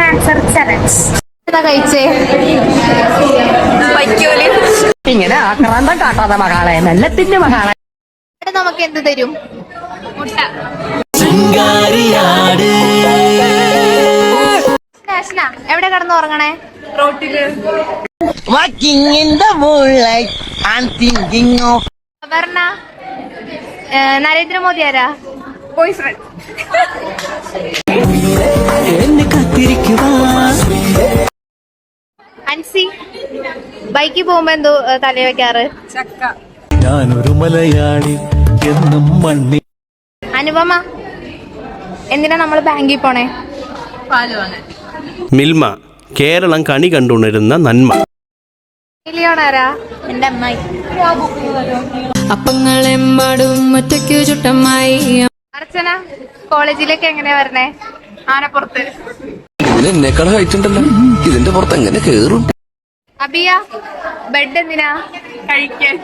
Answer challenge. എന്താ കഴിച്ചേ? ഇങ്ങനെ ആക്രാന്തം കാട്ടാതെ മകളെ, നെല്ലത്തിന്റെ മകളെ. നമുക്ക് എന്ത് തരും? മുട്ട. നാഷന എവിടെ കിടന്ന് ഉറങ്ങണേ? റോട്ടില്. വർണ്ണ നരേന്ദ്രമോദി ആരാ? Boy friend. അൻസി ബൈക്കിൽ പോകുമ്പോ എന്തോ തല വെക്കാറ്? ചക്ക. ഞാനൊരു മലയാളി എന്നും മണ്ണി. അനുപമ എന്തിനാ നമ്മൾ ബാങ്കിൽ പോണേ? പാല് വാങ്ങാൻ. മിൽമ, കേരളം കണി കണ്ടുണരുന്ന നന്മ. മിലിയോൺ ആരാ? എന്റെ അമ്മായി. അപ്പങ്ങളെമ്പാടും ഒറ്റയ്ക്കു ചുട്ടമ്മായി. അർച്ചന കോളേജിലേക്ക് എങ്ങനെയാ വരണേ? ആനപ്പുറത്ത്. എന്നെക്കാൾ ഹൈറ്റ് ഉണ്ടല്ലോ, ഇതിന്റെ പുറത്ത് എങ്ങനെ കേറും? അബിയ ബെഡ് എന്തിനാ? കഴിക്കാൻ.